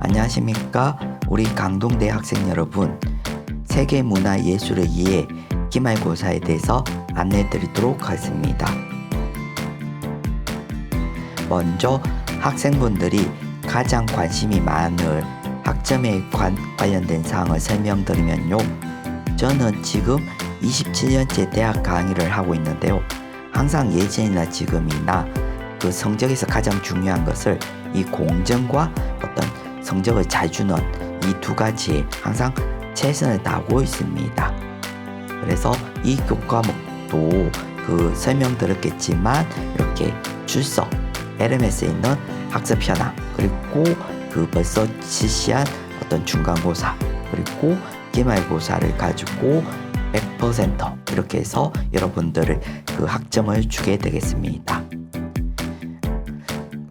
안녕하십니까? 우리 강동대 학생 여러분, 세계문화예술을 위해 기말고사에 대해서 안내해 드리도록 하겠습니다. 먼저 학생분들이 가장 관심이 많을 학점에 관련된 사항을 설명드리면요. 저는 지금 27년째 대학 강의를 하고 있는데요. 항상 예전이나 지금이나 그 성적에서 가장 중요한 것을 이 공정과 어떤 성적을 잘 주는 이 두 가지에 항상 최선을 다하고 있습니다. 그래서 이 교과목도 그 설명드렸겠지만 이렇게 출석, LMS에 있는 학습 현황, 그리고 그 벌써 실시한 어떤 중간고사, 그리고 기말고사를 가지고 100% 이렇게 해서 여러분들을 그 학점을 주게 되겠습니다.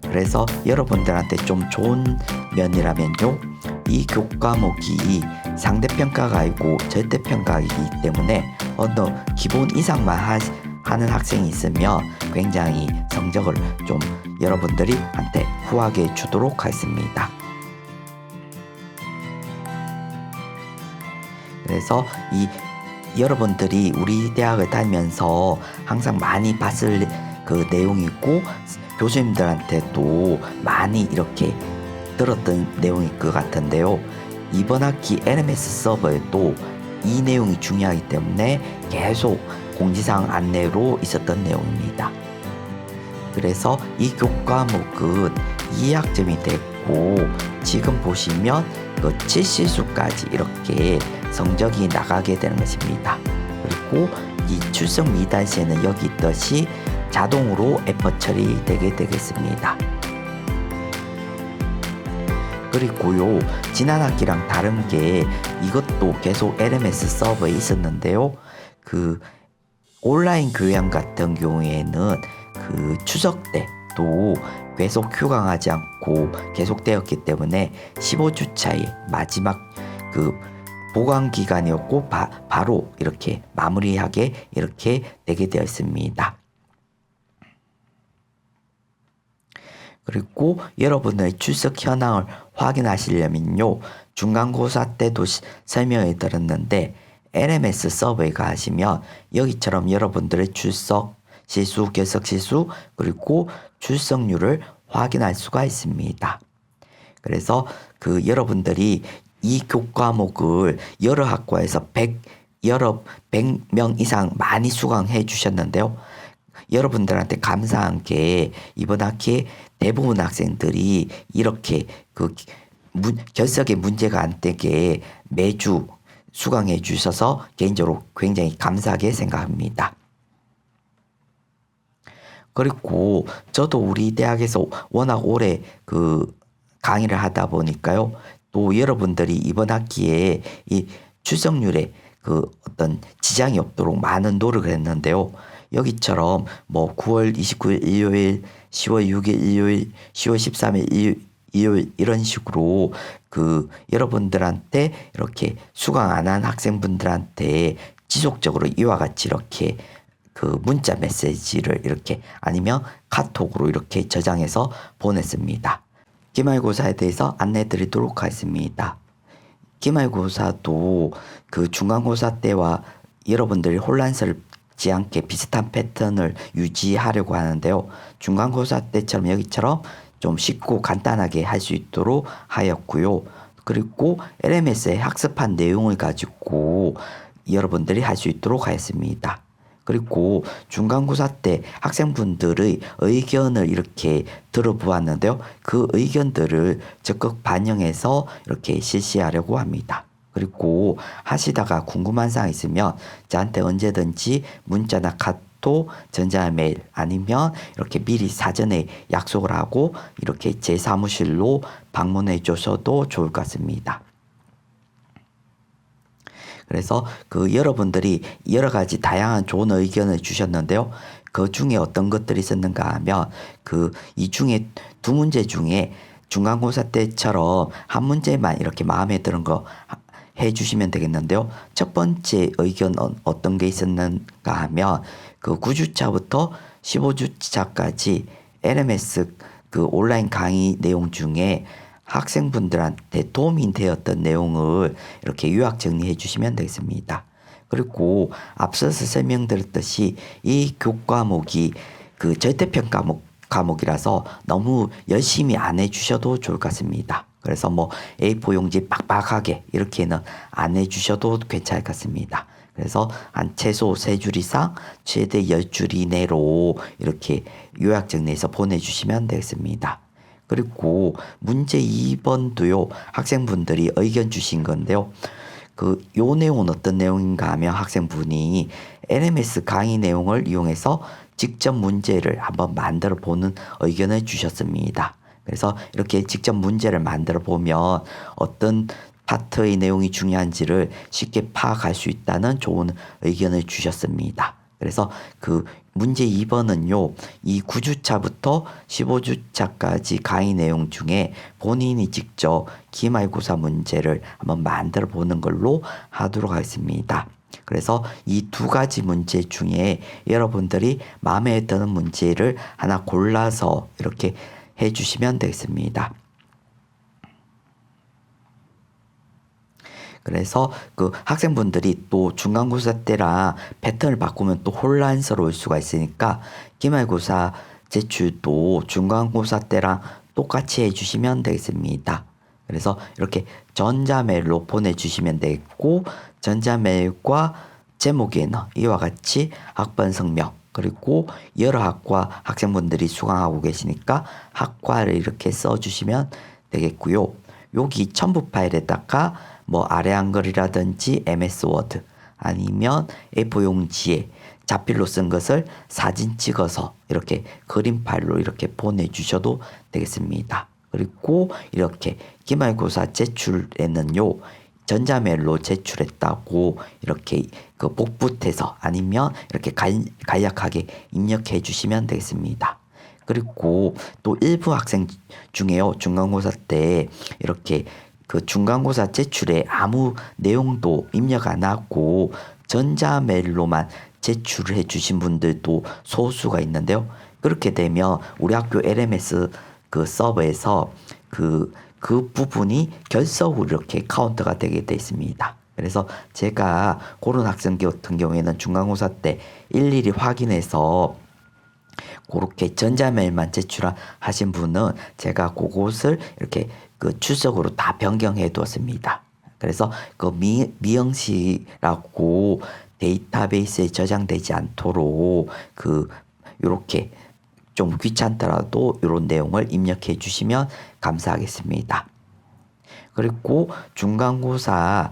그래서 여러분들한테 좀 좋은 면이라면요, 이 교과목이 상대평가가 아니고 절대평가이기 때문에 어느 기본 이상만 하는 학생이 있으면 굉장히 성적을 좀 여러분들이 한테 후하게 주도록 하겠습니다. 그래서 이 여러분들이 우리 대학을 다니면서 항상 많이 봤을 그 내용이고 교수님들한테도 많이 이렇게 들었던 내용일 것 같은데요. 이번 학기 LMS 서버에도 이 내용이 중요하기 때문에 계속 공지사항 안내로 있었던 내용입니다. 그래서 이 교과목은 2학점이 됐고 지금 보시면 그 7실수까지 이렇게 성적이 나가게 되는 것입니다. 그리고 이 출석 미달 시에는 여기 있듯이 자동으로 에퍼 처리되게 되겠습니다. 그리고요, 지난 학기랑 다른 게 이것도 계속 LMS 서버에 있었는데요. 그 온라인 교양 같은 경우에는 그 추석 때도 계속 휴강하지 않고 계속되었기 때문에 15주 차에 마지막 그 보강 기간이었고 바로 이렇게 마무리하게 이렇게 되게 되었습니다. 그리고 여러분의 출석 현황을 확인하시려면요, 중간고사 때도 설명해 드렸는데 LMS 서버에 가시면 여기처럼 여러분들의 출석 실수, 결석 실수, 그리고 출석률을 확인할 수가 있습니다. 그래서 그 여러분들이 이 교과목을 여러 학과에서 100명 이상 많이 수강해 주셨는데요. 여러분들한테 감사한 게 이번 학기에 대부분 학생들이 이렇게 그 결석에 문제가 안 되게 매주 수강해 주셔서 개인적으로 굉장히 감사하게 생각합니다. 그리고 저도 우리 대학에서 워낙 오래 그 강의를 하다 보니까요, 또 여러분들이 이번 학기에 이 출석률에 그 어떤 지장이 없도록 많은 노력을 했는데요. 여기처럼 뭐 9월 29일 일요일, 10월 6일 일요일, 10월 13일 일요일 이런 식으로 그 여러분들한테 이렇게 수강 안 한 학생분들한테 지속적으로 이와 같이 이렇게 그 문자 메시지를 이렇게 아니면 카톡으로 이렇게 저장해서 보냈습니다. 기말고사에 대해서 안내 드리도록 하겠습니다. 기말고사도 그 중간고사 때와 여러분들이 혼란스럽지 않게 비슷한 패턴을 유지하려고 하는데요. 중간고사 때처럼 여기처럼 좀 쉽고 간단하게 할 수 있도록 하였고요. 그리고 LMS에 학습한 내용을 가지고 여러분들이 할 수 있도록 하였습니다. 그리고 중간고사 때 학생분들의 의견을 이렇게 들어보았는데요. 그 의견들을 적극 반영해서 이렇게 실시하려고 합니다. 그리고 하시다가 궁금한 사항 있으면 저한테 언제든지 문자나 카톡, 전자메일 아니면 이렇게 미리 사전에 약속을 하고 이렇게 제 사무실로 방문해 주셔도 좋을 것 같습니다. 그래서 그 여러분들이 여러 가지 다양한 좋은 의견을 주셨는데요. 그 중에 어떤 것들이 있었는가 하면 그 이 중에 두 문제 중에 중간고사 때처럼 한 문제만 이렇게 마음에 드는 거 해주시면 되겠는데요. 첫 번째 의견 어떤 게 있었는가 하면 그 9주차부터 15주차까지 LMS 그 온라인 강의 내용 중에 학생분들한테 도움이 되었던 내용을 이렇게 요약 정리해 주시면 되겠습니다. 그리고 앞서서 설명드렸듯이 이 교과목이 그 절대평가 과목이라서 너무 열심히 안 해주셔도 좋을 것 같습니다. 그래서 뭐 A4 용지 빡빡하게 이렇게는 안 해주셔도 괜찮을 것 같습니다. 그래서 한 최소 3줄 이상 최대 10줄 이내로 이렇게 요약 정리해서 보내주시면 되겠습니다. 그리고 문제 2번도요. 학생분들이 의견 주신 건데요. 요 내용은 어떤 내용인가 하면 학생분이 LMS 강의 내용을 이용해서 직접 문제를 한번 만들어 보는 의견을 주셨습니다. 그래서 이렇게 직접 문제를 만들어 보면 어떤 파트의 내용이 중요한지를 쉽게 파악할 수 있다는 좋은 의견을 주셨습니다. 그래서 문제 2번은요, 이 9주차부터 15주차까지 강의 내용 중에 본인이 직접 기말고사 문제를 한번 만들어 보는 걸로 하도록 하겠습니다. 그래서 이 2가지 문제 중에 여러분들이 마음에 드는 문제를 하나 골라서 이렇게 해주시면 되겠습니다. 그래서 학생분들이 또 중간고사 때랑 패턴을 바꾸면 또 혼란스러울 수가 있으니까 기말고사 제출도 중간고사 때랑 똑같이 해주시면 되겠습니다. 그래서 이렇게 전자메일로 보내주시면 되겠고, 전자메일과 제목에는 이와 같이 학번 성명, 그리고 여러 학과 학생분들이 수강하고 계시니까 학과를 이렇게 써주시면 되겠고요. 여기 첨부 파일에다가 뭐 아래 한글이라든지 MS 워드 아니면 A4 용지에 자필로 쓴 것을 사진 찍어서 이렇게 그림 파일로 이렇게 보내주셔도 되겠습니다. 그리고 이렇게 기말고사 제출에는요, 전자메일로 제출했다고 이렇게 복붙해서 아니면 이렇게 간략하게 입력해 주시면 되겠습니다. 그리고 또 일부 학생 중에요, 중간고사 때 이렇게 중간고사 제출에 아무 내용도 입력 안 하고 전자메일로만 제출해 주신 분들도 소수가 있는데요. 그렇게 되면 우리 학교 LMS 서버에서 그 부분이 결석으로 이렇게 카운트가 되게 되어 있습니다. 그래서 제가 그런 학생 같은 경우에는 중간고사 때 일일이 확인해서 그렇게 전자메일만 제출하신 분은 제가 그곳을 이렇게 출석으로 다 변경해 두었습니다. 그래서 미영시라고 데이터베이스에 저장되지 않도록 요렇게 좀 귀찮더라도 이런 내용을 입력해 주시면 감사하겠습니다. 그리고 중간고사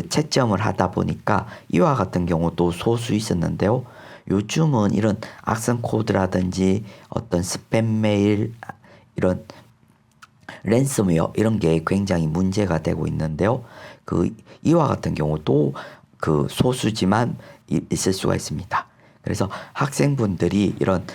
채점을 하다 보니까 이와 같은 경우도 소수 있었는데요. 요즘은 이런 악성 코드라든지 어떤 스팸 메일, 이런 랜섬웨어 이런 게 굉장히 문제가 되고 있는데요. 이와 같은 경우도 소수지만 있을 수가 있습니다. 그래서 학생분들이 이런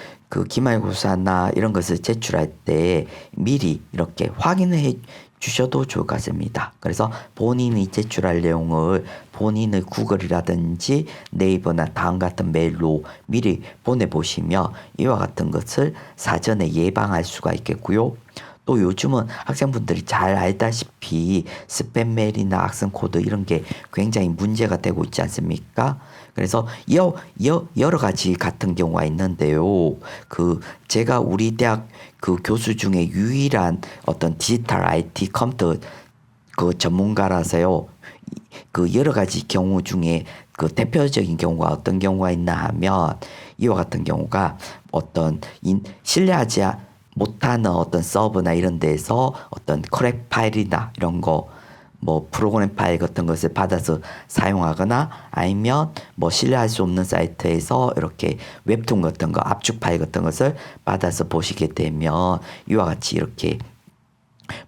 기말고사나 이런 것을 제출할 때 미리 이렇게 확인해 주셔도 좋을 것 같습니다. 그래서 본인이 제출할 내용을 본인의 구글이라든지 네이버나 다음 같은 메일로 미리 보내보시면 이와 같은 것을 사전에 예방할 수가 있겠고요. 또 요즘은 학생분들이 잘 알다시피 스팸 메일이나 악성 코드 이런 게 굉장히 문제가 되고 있지 않습니까? 그래서 여러 가지 같은 경우가 있는데요. 제가 우리 대학 교수 중에 유일한 어떤 디지털 IT 컴퓨터 전문가라서요. 여러 가지 경우 중에 대표적인 경우가 어떤 경우가 있나 하면 이와 같은 경우가 어떤 신뢰하지 못하는 어떤 서버나 이런 데서 어떤 크랙 파일이나 이런 거 뭐 프로그램 파일 같은 것을 받아서 사용하거나 아니면 뭐 신뢰할 수 없는 사이트에서 이렇게 웹툰 같은 거 압축 파일 같은 것을 받아서 보시게 되면 이와 같이 이렇게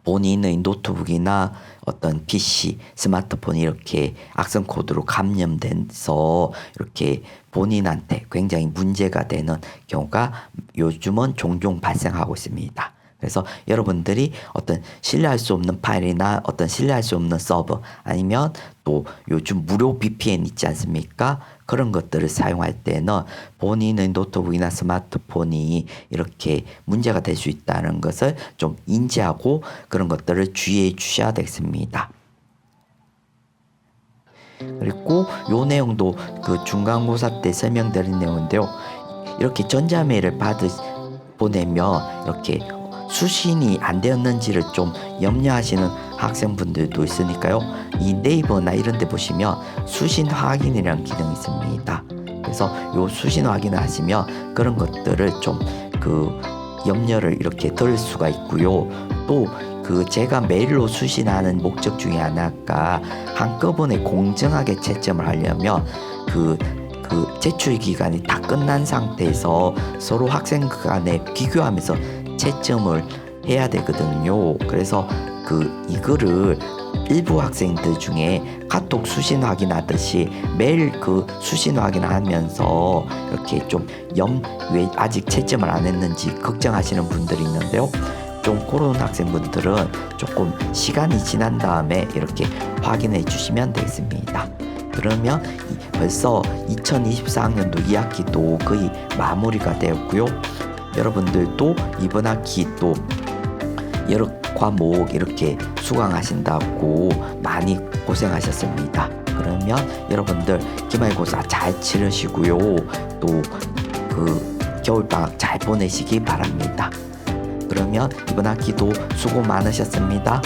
본인의 노트북이나 어떤 PC, 스마트폰이 이렇게 악성 코드로 감염돼서 이렇게 본인한테 굉장히 문제가 되는 경우가 요즘은 종종 발생하고 있습니다. 그래서 여러분들이 어떤 신뢰할 수 없는 파일이나 어떤 신뢰할 수 없는 서버 아니면 또 요즘 무료 VPN 있지 않습니까? 그런 것들을 사용할 때는 본인의 노트북이나 스마트폰이 이렇게 문제가 될 수 있다는 것을 좀 인지하고 그런 것들을 주의해 주셔야 되겠습니다. 그리고 요 내용도 그 중간고사 때 설명드린 내용인데요. 이렇게 전자메일을 보내면 이렇게 수신이 안 되었는지를 좀 염려하시는 학생분들도 있으니까요. 이 네이버나 이런 데 보시면 수신 확인이라는 기능이 있습니다. 그래서 요 수신 확인을 하시면 그런 것들을 좀 그 염려를 이렇게 덜 수가 있고요. 또 그 제가 메일로 수신하는 목적 중에 하나가 한꺼번에 공정하게 채점을 하려면 그 제출 기간이 다 끝난 상태에서 서로 학생 간에 비교하면서 채점을 해야 되거든요. 그래서 이거를 일부 학생들 중에 카톡 수신 확인하듯이 매일 그 수신 확인하면서 이렇게 좀 왜 아직 채점을 안 했는지 걱정하시는 분들이 있는데요. 좀 그런 학생분들은 조금 시간이 지난 다음에 이렇게 확인해 주시면 되겠습니다. 그러면 벌써 2024학년도 2학기도 거의 마무리가 되었고요. 여러분들도 이번 학기 또 여러 과목 이렇게 수강하신다고 많이 고생하셨습니다. 그러면 여러분들 기말고사 잘 치르시고요. 또 겨울방학 잘 보내시기 바랍니다. 그러면 이번 학기도 수고 많으셨습니다.